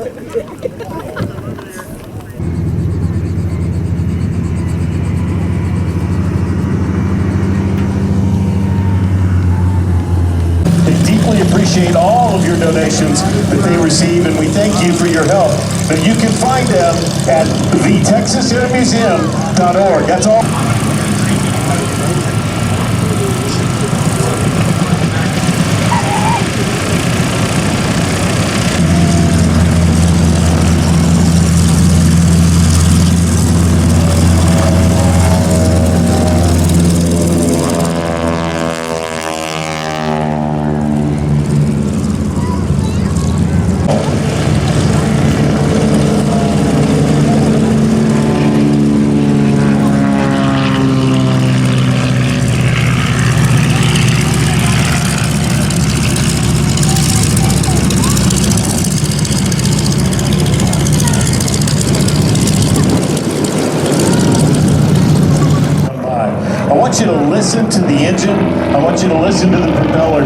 Deeply appreciate all of your donations that they receive, and we thank you for your help. But you can find them at thetexasairmuseum.org. That's all. I want you to listen to the engine. I want you to listen to the propeller.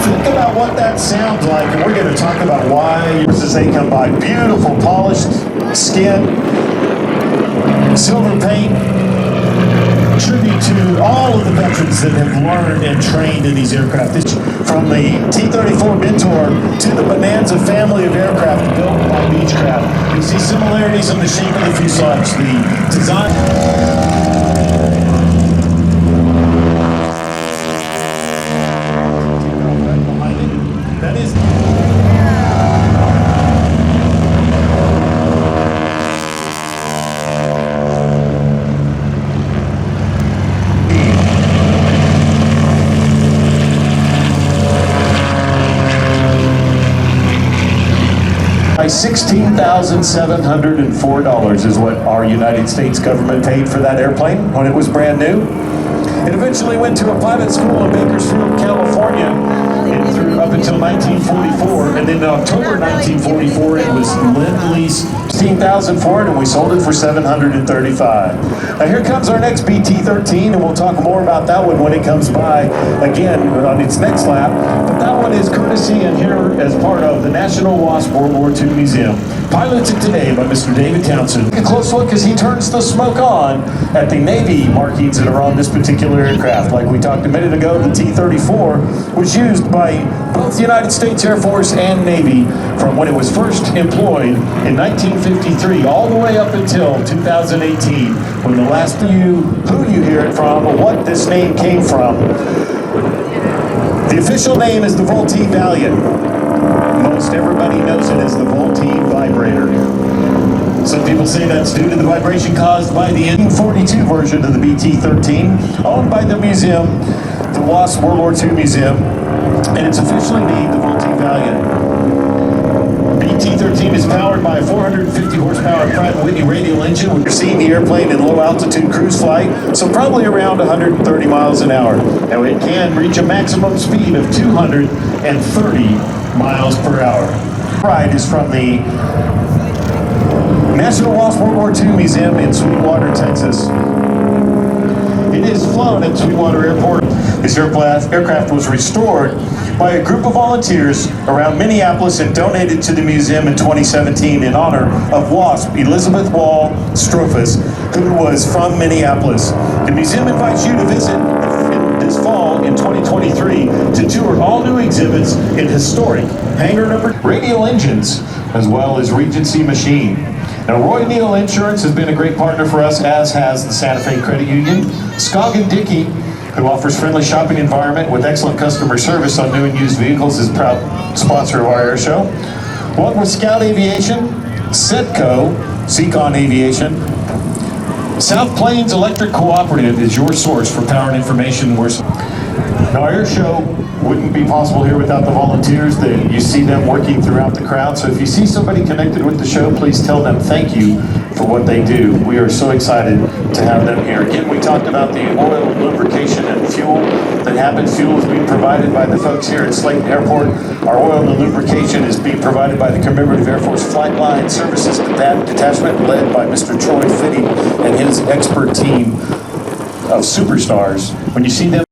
Think about what that sounds like, and we're going to talk about why as they come by. Beautiful polished skin, silver paint, tribute to all of the veterans that have learned and trained in these aircraft. From the T-34 Mentor to the Bonanza family of aircraft built by Beechcraft. You see similarities in the shape of the fuselage, the design. That is $16,704 is what our United States government paid for that airplane when it was brand new. It eventually went to a pilot school in Bakersfield, California, up until 1944, and then in October 1944 it was lend-lease $16,000 for it, and we sold it for $735. Now here comes our next BT-13, and we'll talk more about that one when it comes by again on its next lap. But that one is courtesy and here as part of the National Wasp World War II Museum. Piloted today by Mr. David Townsend. Take a close look as he turns the smoke on at the Navy markings that are on this particular aircraft. Like we talked a minute ago, the T-34 was used by both the United States Air Force and Navy from when it was first employed in 1953 all the way up until 2018, when the last of you, who you hear it from, or what this name came from. The official name is the Vultee Valiant. Most everybody knows it as the Vultee vibrator. Some people say that's due to the vibration caused by the 1942 version of the BT-13, owned by the museum, the Wasp World War II Museum, and it's officially named the Vultee Valiant. BT-13 is powered by a 450 horsepower Pratt & Whitney radial engine. We're seeing the airplane in low altitude cruise flight, so probably around 130 miles an hour. Now it can reach a maximum speed of 230 miles per hour. Ride is from the National Wasp World War II Museum in Sweetwater, Texas. It is flown at Sweetwater Airport. This aircraft was restored by a group of volunteers around Minneapolis and donated to the museum in 2017 in honor of WASP Elizabeth Wall Strophus, who was from Minneapolis. The museum invites you to visit this fall in 2023 to tour all new exhibits in historic hangar number radial engines, as well as Regency Machine. Now, Roy Neal Insurance has been a great partner for us, as has the Santa Fe Credit Union. Scoggin Dickey, who offers friendly shopping environment with excellent customer service on new and used vehicles, is a proud sponsor of our air show. Along with Scout Aviation, Setco, Seacon Aviation, South Plains Electric Cooperative is your source for power and information. Now, our air show wouldn't be possible here without the volunteers. You see them working throughout the crowd. So if you see somebody connected with the show, please tell them thank you for what they do. We are so excited to have them here. Again, we talked about the oil, lubrication, and fuel that happens. Fuel is being provided by the folks here at Slayton Airport. Our oil and lubrication is being provided by the Commemorative Air Force Flight Line Services Detachment, led by Mr. Troy Fitty and his expert team of superstars. When you see them